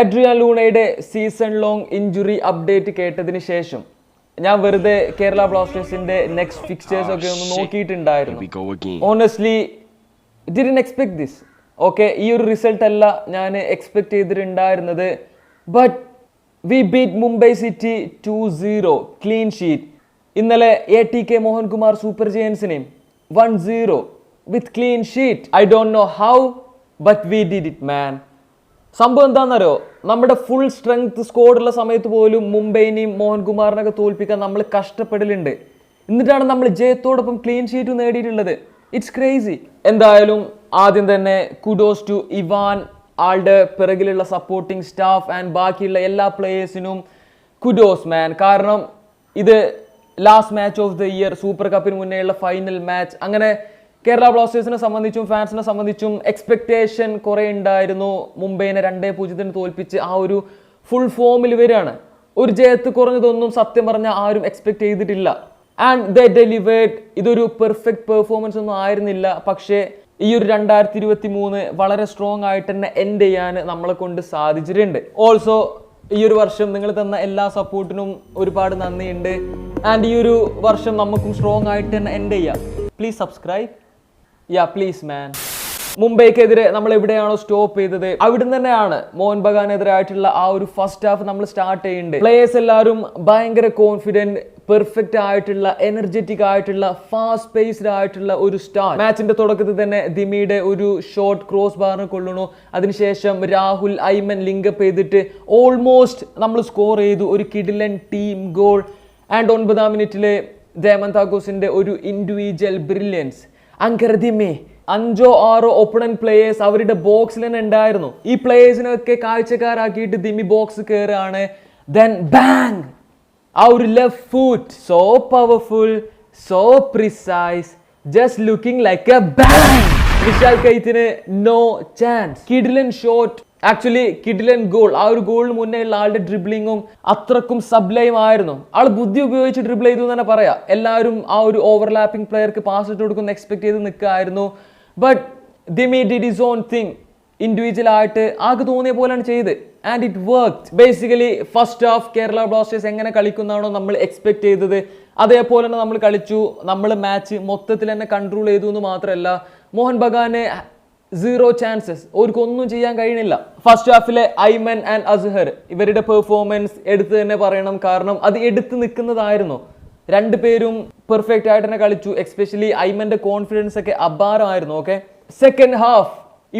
Adrian ലൂണയുടെ season long injury update കേട്ടതിന് ശേഷം ഞാൻ വെറുതെ കേരള ബ്ലാസ്റ്റേഴ്സിന്റെ നെക്സ്റ്റ് ഫിക്സ്ചേഴ്സ് ഒക്കെ ഒന്ന് നോക്കിയിട്ടുണ്ടായിരുന്നു. Honestly didn't expect this. Okay, ഈ ഒരു റിസൾട്ട് അല്ല ഞാൻ എക്സ്പെക്ട് ചെയ്തിട്ടുണ്ടായിരുന്നത്. But we beat Mumbai City 2-0 clean sheet. ഇന്നലെ ATK മോഹൻകുമാർ സൂപ്പർ ജയൻസിനെയും 1-0 with clean sheet. I don't know how but we did it man. സംഭവം എന്താണെന്നറിയോ, നമ്മുടെ ഫുൾ സ്ട്രെങ്ത് സ്ക്വാഡുള്ള സമയത്ത് പോലും മുംബൈനെയും മോഹൻകുമാറിനൊക്കെ തോൽപ്പിക്കാൻ നമ്മൾ കഷ്ടപ്പെടലുണ്ട്. എന്നിട്ടാണ് നമ്മൾ ജയത്തോടൊപ്പം ക്ലീൻ ഷീറ്റ് നേടിയിട്ടുള്ളത്. It's crazy. എന്തായാലും ആദ്യം തന്നെ കുഡോസ് ടു ഇവാൻ, ആളുടെ പിറകിലുള്ള സപ്പോർട്ടിംഗ് സ്റ്റാഫ് ആൻഡ് ബാക്കിയുള്ള എല്ലാ പ്ലേയേഴ്സിനും കുഡോസ് മാൻ. കാരണം ഇത് last match of the year, super കപ്പിന് മുന്നേയുള്ള ഫൈനൽ മാച്ച്. അങ്ങനെ കേരള ബ്ലാസ്റ്റേഴ്സിനെ സംബന്ധിച്ചും ഫാൻസിനെ സംബന്ധിച്ചും എക്സ്പെക്ടേഷൻ കുറേ ഉണ്ടായിരുന്നു. മുംബൈനെ 2-0 തോൽപ്പിച്ച് ആ ഒരു ഫുൾ ഫോമിൽ വരികയാണ്. ഒരു ജയത്ത് കുറഞ്ഞതൊന്നും സത്യം പറഞ്ഞാൽ ആരും എക്സ്പെക്ട് ചെയ്തിട്ടില്ല. And they delivered. ഇതൊരു പെർഫെക്റ്റ് പെർഫോമൻസ് ഒന്നും ആയിരുന്നില്ല, പക്ഷേ ഈ ഒരു 2023 വളരെ സ്ട്രോങ് ആയിട്ട് തന്നെ എൻഡ് ചെയ്യാൻ നമ്മളെ കൊണ്ട് സാധിച്ചിട്ടുണ്ട്. ഓൾസോ ഈ ഒരു വർഷം നിങ്ങൾ തന്ന എല്ലാ സപ്പോർട്ടിനും ഒരുപാട് നന്ദിയുണ്ട്. ആൻഡ് ഈ ഒരു വർഷം നമുക്കും സ്ട്രോങ് ആയിട്ട് തന്നെ എൻഡ് ചെയ്യാം. Please subscribe. യാ പ്ലീസ് മാൻ. മുംബൈക്കെതിരെ നമ്മൾ എവിടെയാണോ സ്റ്റോപ്പ് ചെയ്തത് അവിടെ തന്നെയാണ് മോഹൻ ബഗാനെതിരായിട്ടുള്ള ആ ഒരു ഫസ്റ്റ് ഹാഫ് നമ്മൾ സ്റ്റാർട്ട് ചെയ്യുന്നുണ്ട്. പ്ലേയേഴ്സ് എല്ലാവരും ഭയങ്കര കോൺഫിഡന്റ്, പെർഫെക്റ്റ് ആയിട്ടുള്ള, എനർജറ്റിക് ആയിട്ടുള്ള, ഫാസ്റ്റ് പേസ്ഡ് ആയിട്ടുള്ള ഒരു സ്റ്റാർട്ട്. മാച്ചിന്റെ തുടക്കത്തിൽ തന്നെ ദിമിയുടെ ഒരു ഷോട്ട് ക്രോസ് ബാറിന് കൊള്ളുന്നു. അതിനുശേഷം രാഹുൽ, ഐമൻ ലിങ്കപ്പ് ചെയ്തിട്ട് ഓൾമോസ്റ്റ് നമ്മൾ സ്കോർ ചെയ്തു. ഒരു കിഡിലൻ ടീം ഗോൾ. ആൻഡ് 9ാം മിനിറ്റിലെ ദേമന്താഗോസിന്റെ ഒരു ഇൻഡിവിജ്വൽ ബ്രില്യൻസ്. അങ്കർദിമേ 5-6 ഒപ്പണന്റ് പ്ലേയേഴ്സ് അവരുടെ ബോക്സിൽ തന്നെ ഉണ്ടായിരുന്നു. ഈ പ്ലേയേഴ്സിനൊക്കെ കാഴ്ചക്കാരാക്കിയിട്ട് ദിമി ബോക്സ് കയറാണ്. ദെൻ ബാങ്, ആ ഒരു left foot, so powerful, so precise, just looking like a bang. Vishal കൈത്തിന് നോ ചാൻസ്. കിഡിലൻ ഷോട്ട്, ആക്ച്വലി കിഡിലൻ ഗോൾ. ആ ഒരു ഗോളിന് മുന്നേ ഉള്ള ആളുടെ ഡ്രിബ്ലിങ്ങും അത്രക്കും സബ്ലൈം ആയിരുന്നു. ആൾ ബുദ്ധി ഉപയോഗിച്ച് ഡ്രിബിൾ ചെയ്തു എന്ന് തന്നെ പറയാം. എല്ലാവരും ആ ഒരു ഓവർലാപ്പിംഗ് പ്ലെയർക്ക് പാസ് ഇട്ട് കൊടുക്കുന്ന എക്സ്പെക്ട് ചെയ്ത് നിൽക്കുകയായിരുന്നു. But Dimi did his own thing. Individual ആയിട്ട് ആകെ തോന്നിയ പോലെയാണ് ചെയ്ത്. And it worked. Basically first half Kerala Blasters എങ്ങനെ കളിക്കുന്നതാണോ നമ്മൾ എക്സ്പെക്ട് ചെയ്തത് അതേപോലെ തന്നെ നമ്മൾ കളിച്ചു. നമ്മൾ മാച്ച് മൊത്തത്തിൽ തന്നെ കൺട്രോൾ ചെയ്തു എന്ന് മാത്രമല്ല, മോഹൻ ബഗാനെ 0 ചാൻസസ്, അവർക്കൊന്നും ചെയ്യാൻ കഴിയണില്ല. ഫസ്റ്റ് ഹാഫിലെ ഐമൻ ആൻഡ് അസ്ഹർ ഇവരുടെ പെർഫോമൻസ് എടുത്ത് തന്നെ പറയണം. കാരണം അത് എടുത്ത് നിൽക്കുന്നതായിരുന്നു. രണ്ടുപേരും പെർഫെക്റ്റ് ആയിട്ട് തന്നെ കളിച്ചു. എസ്പെഷ്യലി ഐമന്റെ കോൺഫിഡൻസ് ഒക്കെ അപാരമായിരുന്നു. ഓക്കെ, സെക്കൻഡ് ഹാഫ്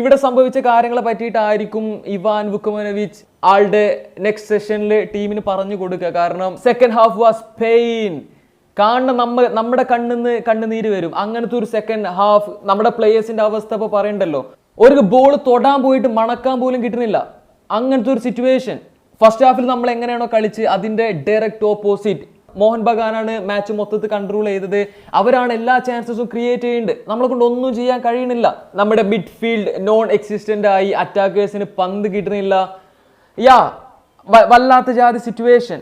ഇവിടെ സംഭവിച്ച കാര്യങ്ങളെ പറ്റിയിട്ടായിരിക്കും ഇവാൻ വുക്കമനോവിച്ച് ആളുടെ നെക്സ്റ്റ് സെഷനിൽ ടീമിന് പറഞ്ഞു കൊടുക്കുക. കാരണം സെക്കൻഡ് ഹാഫ് വാസ് പെയിൻ. കാരണം നമ്മുടെ കണ്ണിന്ന് കണ്ണുനീര് വരും. അങ്ങനത്തെ ഒരു സെക്കൻഡ് ഹാഫ്. നമ്മുടെ പ്ലേയേഴ്സിന്റെ അവസ്ഥ ഇപ്പോൾ പറയണ്ടല്ലോ, ഒരു ബോൾ തൊടാൻ പോയിട്ട് മണക്കാൻ പോലും കിട്ടുന്നില്ല. അങ്ങനത്തെ ഒരു സിറ്റുവേഷൻ. ഫസ്റ്റ് ഹാഫിൽ നമ്മൾ എങ്ങനെയാണോ കളിച്ച് അതിന്റെ ഡയറക്റ്റ് ഓപ്പോസിറ്റ്. മോഹൻ ബഗാനാണ് മാച്ച് മൊത്തത്തിൽ കൺട്രോൾ ചെയ്തത്. അവരാണ് എല്ലാ ചാൻസസും ക്രിയേറ്റ് ചെയ്യുന്നത്. നമ്മളെ കൊണ്ട് ഒന്നും ചെയ്യാൻ കഴിയണില്ല. നമ്മുടെ മിഡ്ഫീൽഡ് നോൺ എക്സിസ്റ്റന്റ് ആയി. അറ്റാക്കേഴ്സിന് പന്ത് കിട്ടുന്നില്ല. വല്ലാത്ത ജാതി സിറ്റുവേഷൻ.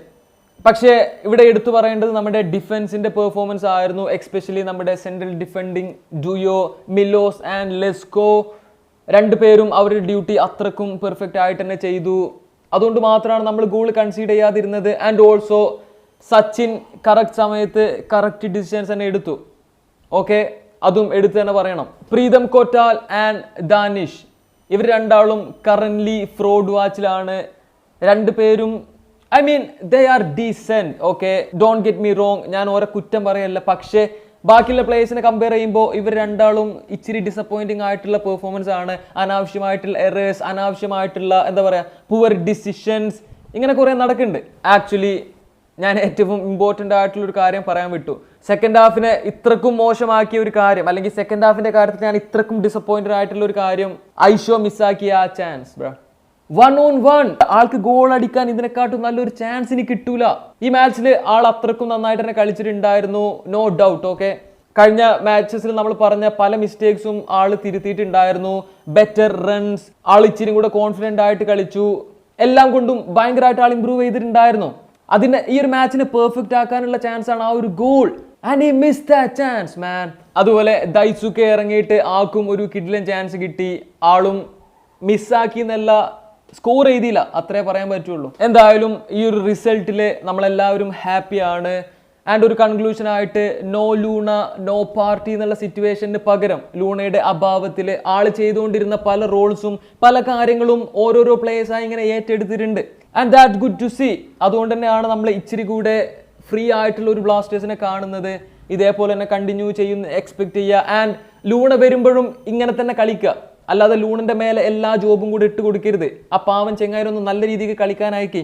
പക്ഷേ ഇവിടെ എടുത്തു പറയേണ്ടത് നമ്മുടെ ഡിഫൻസിന്റെ പെർഫോമൻസ് ആയിരുന്നു. എക്സ്പെഷ്യലി നമ്മുടെ central defending duo, Milos and Lesko രണ്ടുപേരും അവരുടെ ഡ്യൂട്ടി അത്രക്കും പെർഫെക്റ്റ് ആയിട്ട് തന്നെ ചെയ്തു. അതുകൊണ്ട് മാത്രമാണ് നമ്മൾ ഗോൾ കൺസീഡ് ചെയ്യാതിരുന്നത്. ആൻഡ് ഓൾസോ സച്ചിൻ കറക്റ്റ് സമയത്ത് കറക്റ്റ് ഡിസിഷൻസ് തന്നെ എടുത്തു. ഓക്കെ, അതും എടുത്ത് തന്നെ പറയണം. പ്രീതം കോട്ടാൽ ആൻഡ് ദാനിഷ് ഇവർ രണ്ടാളും കറന്റ്ലി ഫ്രോഡ് വാച്ചിലാണ്. രണ്ടുപേരും I mean, they are decent. Okay, don't get me wrong. ഞാൻ ഓരോ കുറ്റം പറയല്ല. പക്ഷേ ബാക്കിയുള്ള പ്ലേയേഴ്സിനെ കമ്പയർ ചെയ്യുമ്പോൾ ഇവർ രണ്ടാളും ഇച്ചിരി ഡിസപ്പോയിന്റിങ് ആയിട്ടുള്ള പെർഫോമൻസ് ആണ്. അനാവശ്യമായിട്ടുള്ള എറേഴ്സ്, അനാവശ്യമായിട്ടുള്ള എന്താ പറയുക, പുവർ ഡിസിഷൻസ്, ഇങ്ങനെ കുറേ നടക്കുന്നുണ്ട്. ആക്ച്വലി ഞാൻ ഏറ്റവും ഇമ്പോർട്ടൻ്റ് ആയിട്ടുള്ള ഒരു കാര്യം പറയാൻ വിട്ടു. സെക്കൻഡ് ഹാഫിനെ ഇത്രക്കും മോശമാക്കിയ ഒരു കാര്യം, അല്ലെങ്കിൽ സെക്കൻഡ് ഹാഫിന്റെ കാര്യത്തിൽ ഞാൻ ഇത്രക്കും ഡിസപ്പോയിന്റഡ് ആയിട്ടുള്ള ഒരു കാര്യം, ഐഷോ മിസ്സാക്കിയ ആ ചാൻസ്. ബ്രോ 1-on-1 ആൾക്ക് ഗോൾ അടിക്കാൻ ഇതിനെക്കാട്ടും നല്ലൊരു ചാൻസ് ഇനി കിട്ടൂല. ഈ മാച്ചിൽ ആൾ അത്രക്കും നന്നായിട്ട് തന്നെ കളിച്ചിട്ടുണ്ടായിരുന്നു, നോ ഡൗട്ട്. ഓക്കെ, കഴിഞ്ഞ മാച്ചസിൽ നമ്മൾ പറഞ്ഞ പല മിസ്റ്റേക്സും ആൾ തിരുത്തിയിട്ടുണ്ടായിരുന്നു. ബെറ്റർ റൺസ്, ആൾ ഇച്ചിരി കൂടെ കോൺഫിഡന്റ് ആയിട്ട് കളിച്ചു. എല്ലാം കൊണ്ടും ഭയങ്കരമായിട്ട് ആൾ ഇമ്പ്രൂവ് ചെയ്തിട്ടുണ്ടായിരുന്നു. അതിന് ഈ ഒരു മാച്ചിനെ പെർഫെക്റ്റ് ആക്കാനുള്ള ചാൻസ് ആണ് ആ ഒരു goal. And he missed that chance man. അതുപോലെ ദൈസുക്കെ ഇറങ്ങിയിട്ട് ആൾക്കും ഒരു കിഡിലൻ ചാൻസ് കിട്ടി. ആളും മിസ്സാക്കി എന്നല്ല, സ്കോർ ചെയ്തില്ല, അത്രേ പറയാൻ പറ്റുള്ളൂ. എന്തായാലും ഈ ഒരു റിസൾട്ടിൽ നമ്മളെല്ലാവരും ഹാപ്പിയാണ്. ആൻഡ് ഒരു കൺക്ലൂഷൻ ആയിട്ട് നോ ലൂണ നോ പാർട്ടി എന്നുള്ള സിറ്റുവേഷന് പകരം ലൂണയുടെ അഭാവത്തിൽ ആള് ചെയ്തുകൊണ്ടിരുന്ന പല റോൾസും പല കാര്യങ്ങളും ഓരോരോ പ്ലേയേഴ്സായി ഇങ്ങനെ ഏറ്റെടുത്തിട്ടുണ്ട്. And that good to see. അതുകൊണ്ട് തന്നെയാണ് നമ്മൾ ഇച്ചിരി കൂടെ ഫ്രീ ആയിട്ടുള്ള ഒരു ബ്ലാസ്റ്റേഴ്സിനെ കാണുന്നത്. ഇതേപോലെ തന്നെ കണ്ടിന്യൂ ചെയ്യുന്ന എക്സ്പെക്ട് ചെയ്യുക. ആൻഡ് ലൂണ വരുമ്പോഴും ഇങ്ങനെ തന്നെ കളിക്കുക, അല്ലാതെ ലൂണിന്റെ മേലെ എല്ലാ ജോബും കൂടെ ഇട്ട് കൊടുക്കരുത്. ആ പാവൻ ചെങ്ങായിരൊന്നും നല്ല രീതിക്ക് കളിക്കാനായിക്കേ.